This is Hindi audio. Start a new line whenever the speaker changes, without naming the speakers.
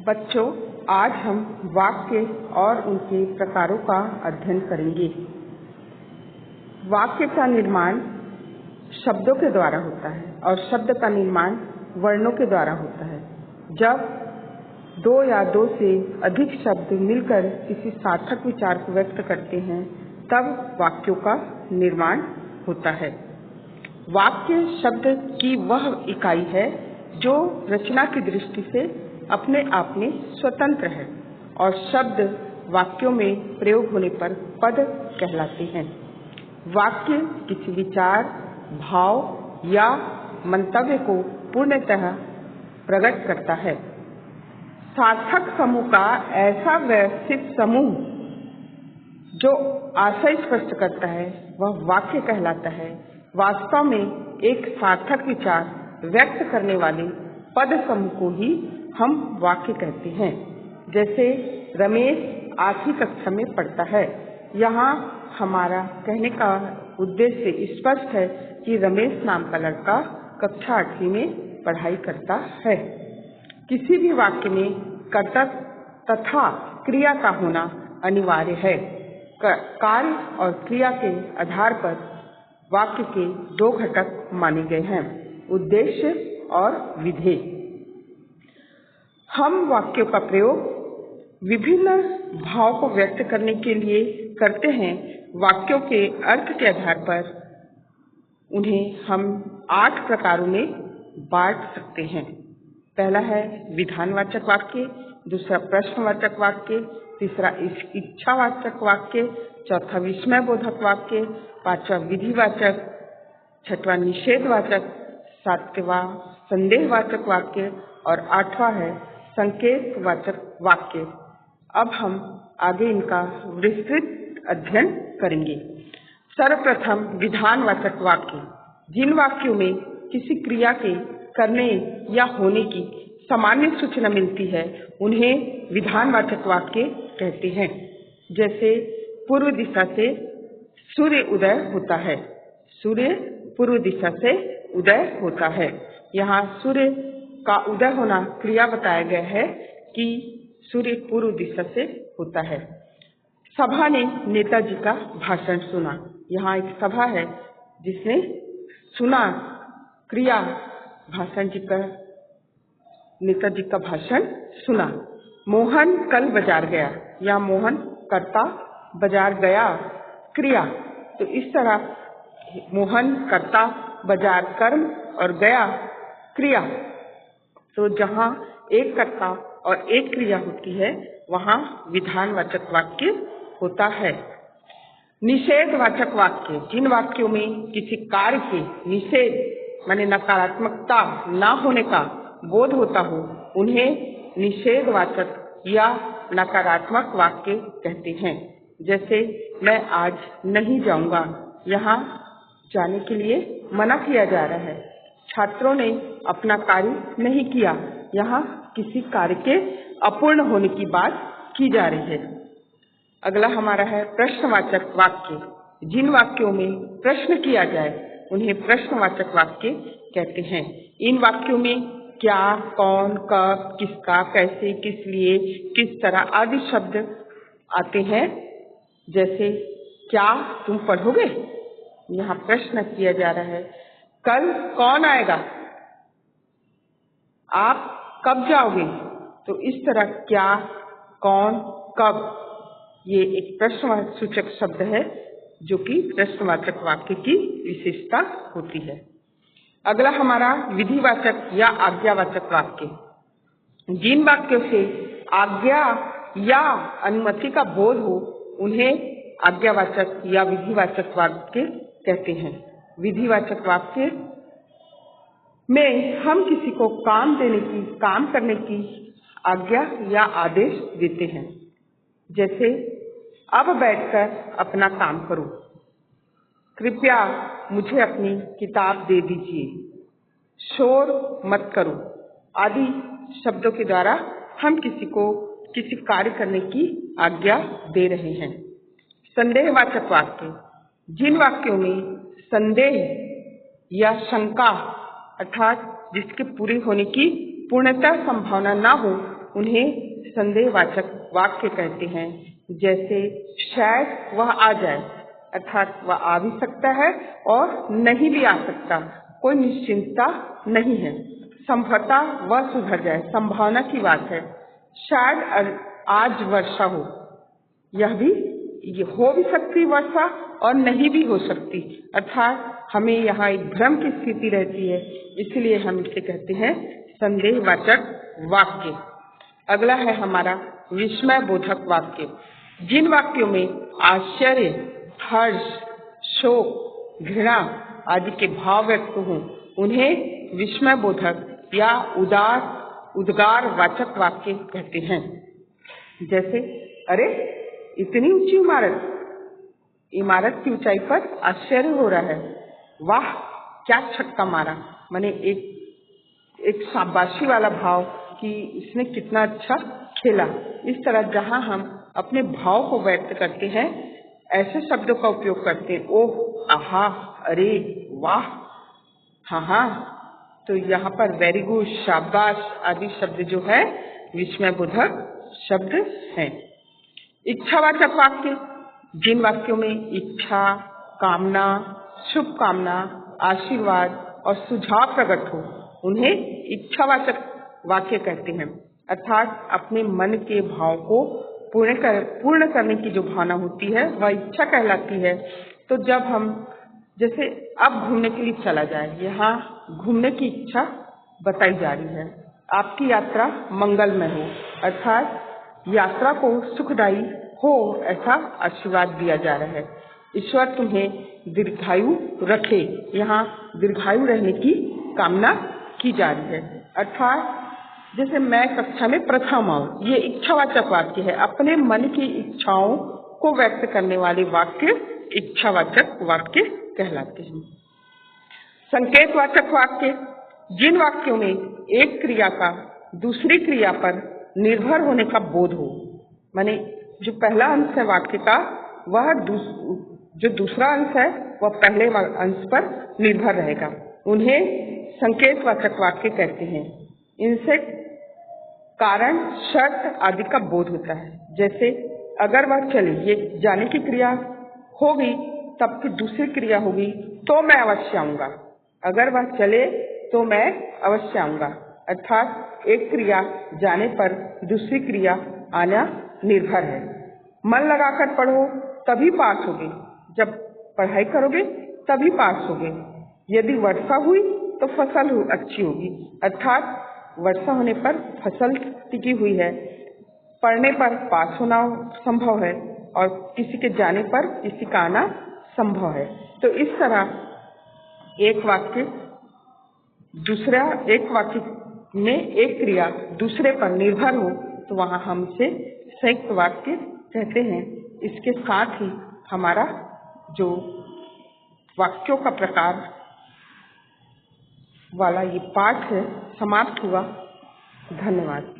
बच्चों, आज हम वाक्य और उनके प्रकारों का अध्ययन करेंगे। वाक्य का निर्माण शब्दों के द्वारा होता है और शब्द का निर्माण वर्णों के द्वारा होता है। जब दो या दो से अधिक शब्द मिलकर किसी सार्थक विचार को व्यक्त करते हैं, तब वाक्यों का निर्माण होता है। वाक्य शब्द की वह इकाई है जो रचना की दृष्टि से अपने आप में स्वतंत्र है और शब्द वाक्यों में प्रयोग होने पर पद कहलाते हैं। वाक्य किसी विचार, भाव या मंतव्य को पूर्णतः प्रकट करता है। सार्थक समूह का ऐसा व्यवस्थित समूह जो आशय स्पष्ट करता है, वह वाक्य कहलाता है। वास्तव में एक सार्थक विचार व्यक्त करने वाले पद समूह को ही हम वाक्य कहते हैं। जैसे रमेश 8वीं कक्षा में पढ़ता है। यहाँ हमारा कहने का उद्देश्य स्पष्ट है कि रमेश नाम का लड़का कक्षा 8वीं में पढ़ाई करता है। किसी भी वाक्य में कर्ता तथा क्रिया का होना अनिवार्य है। कार्य और क्रिया के आधार पर वाक्य के दो घटक माने गए हैं, उद्देश्य और विधेय। हम वाक्यों का प्रयोग विभिन्न भाव को व्यक्त करने के लिए करते हैं। वाक्यों के अर्थ के आधार पर उन्हें हम 8 प्रकारों में बांट सकते हैं। पहला है विधानवाचक वाक्य, दूसरा प्रश्नवाचक वाक्य, तीसरा इच्छावाचक वाक्य, चौथा विस्मयबोधक वाक्य, पांचवा विधिवाचक, छठवां निषेधवाचक, सातवां संदेहवाचक वाक्य और आठवां है संकेतवाचक वाक्य। अब हम आगे इनका विस्तृत अध्ययन करेंगे। सर्वप्रथम विधानवाचक वाक्य। जिन वाक्यों में किसी क्रिया के करने या होने की सामान्य सूचना मिलती है, उन्हें विधानवाचक वाक्य कहते हैं। जैसे पूर्व दिशा से सूर्य उदय होता है। सूर्य पूर्व दिशा से उदय होता है। यहाँ सूर्य का उदय होना क्रिया बताया गया है कि सूर्य पूर्व दिशा से होता है। सभा ने नेताजी का भाषण सुना। यहाँ एक सभा है जिसने सुना, क्रिया भाषण जी का, नेताजी का भाषण सुना। मोहन कल बाजार गया। या मोहन कर्ता, बाजार गया क्रिया। तो इस तरह मोहन कर्ता, बाजार कर्म और गया क्रिया। तो जहाँ एक कर्ता और एक क्रिया होती है, वहाँ विधानवाचक वाक्य होता है। निषेधवाचक वाक्य। जिन वाक्यों में किसी कार्य के निषेध माने नकारात्मकता ना होने का बोध होता हो, उन्हें निषेधवाचक या नकारात्मक वाक्य कहते हैं। जैसे मैं आज नहीं जाऊंगा। यहाँ जाने के लिए मना किया जा रहा है। छात्रों ने अपना कार्य नहीं किया। यहाँ किसी कार्य के अपूर्ण होने की बात की जा रही है। अगला हमारा है प्रश्नवाचक वाक्य। जिन वाक्यों में प्रश्न किया जाए, उन्हें प्रश्नवाचक वाक्य कहते हैं। इन वाक्यों में क्या, कौन, कब, किसका, कैसे, किस लिए, किस तरह आदि शब्द आते हैं। जैसे क्या तुम पढ़ोगे? यहाँ प्रश्न किया जा रहा है। कल कौन आएगा? आप कब जाओगे? तो इस तरह क्या, कौन, कब, ये एक प्रश्नसूचक शब्द है जो कि प्रश्नवाचक वाक्य की विशेषता होती है। अगला हमारा विधिवाचक या आज्ञावाचक वाक्य। जिन वाक्यों से आज्ञा या अनुमति का बोध हो, उन्हें आज्ञावाचक या विधिवाचक वाक्य कहते हैं। विधिवाचक वाक्य में हम किसी को काम करने की आज्ञा या आदेश देते हैं। जैसे अब बैठकर अपना काम करो, कृपया मुझे अपनी किताब दे दीजिए, शोर मत करो आदि शब्दों के द्वारा हम किसी को किसी कार्य करने की आज्ञा दे रहे हैं। संदेहवाचक वाक्य। जिन वाक्यों में संदेह या शंका अर्थात जिसके पूरी होने की पूर्णतः संभावना ना हो, उन्हें संदेहवाचक वाक्य कहते हैं। जैसे शायद वह आ जाए, अर्थात वह आ भी सकता है और नहीं भी आ सकता, कोई निश्चिंतता नहीं है। संभवतः वह सुधर जाए, संभावना की बात है। शायद आज वर्षा हो, यह भी हो भी सकती वर्षा और नहीं भी हो सकती, अर्थात हमें यहाँ एक भ्रम की स्थिति रहती है, इसलिए हम इसे कहते हैं संदेहवाचक वाक्य। अगला है हमारा विस्मय बोधक वाक्य। जिन वाक्यों में आश्चर्य, हर्ष, शोक, घृणा आदि के भाव व्यक्त हों उन्हें विस्मय बोधक या उद्गार वाचक वाक्य कहते हैं। जैसे अरे इतनी ऊंची इमारत की ऊंचाई पर आश्चर्य हो रहा है, वाह क्या छक्का मारा, माने एक शाबाशी वाला भाव कि इसने कितना अच्छा खेला। इस तरह जहां हम अपने भाव को व्यक्त करते हैं ऐसे शब्दों का उपयोग करते हैं। ओह, आहा, अरे, वाह, हाँ, तो यहाँ पर वेरी गुड, शाबाश आदि शब्द जो है विस्मय बोधक शब्द हैं। इच्छावाचक वाक्य। जिन वाक्यों में इच्छा, कामना, शुभकामना, आशीर्वाद और सुझाव प्रकट हो उन्हें इच्छावाचक वाक्य कहते हैं, अर्थात अपने मन के भाव को पूर्ण करने की जो भावना होती है वह इच्छा कहलाती है। तो जब हम जैसे अब घूमने के लिए चला जाए, यहाँ घूमने की इच्छा बताई जा रही है, आपकी यात्रा मंगलमय हो, अर्थात यात्रा को सुखदायी हो ऐसा आशीर्वाद दिया जा रहा है। ईश्वर तुम्हें दीर्घायु रखे, यहाँ दीर्घायु रहने की कामना की जा रही है। अर्थात जैसे मैं कक्षा में प्रथम आऊं, ये इच्छावाचक वाक्य है। अपने मन की इच्छाओं को व्यक्त करने वाले वाक्य इच्छावाचक वाक्य कहलाते हैं। संकेतवाचक वाक्य। जिन वाक्यों में एक क्रिया का दूसरी क्रिया पर निर्भर होने का बोध हो, माने जो पहला अंश है वाक्य का वह जो दूसरा अंश है वह पहले अंश पर निर्भर रहेगा, उन्हें संकेतवाचक वाक्य कहते हैं। इनसे कारण, शर्त आदि का बोध होता है। जैसे अगर वह चले, ये जाने की क्रिया होगी तब फिर दूसरी क्रिया होगी तो मैं अवश्य आऊंगा। अगर वह चले तो मैं अवश्य आऊंगा, अर्थात एक क्रिया जाने पर दूसरी क्रिया आना निर्भर है। मन लगाकर पढ़ो तभी पास होगे, जब पढ़ाई करोगे तभी पास होगे। यदि वर्षा हुई तो फसल अच्छी होगी, अर्थात वर्षा होने पर फसल टिकी हुई है, पढ़ने पर पास होना संभव है और किसी के जाने पर किसी का आना संभव है। तो इस तरह एक वाक्य में एक क्रिया दूसरे पर निर्भर हो तो वहां हम इसे संयुक्त वाक्य कहते हैं। इसके साथ ही हमारा जो वाक्यों का प्रकार वाला ये पाठ है समाप्त हुआ। धन्यवाद।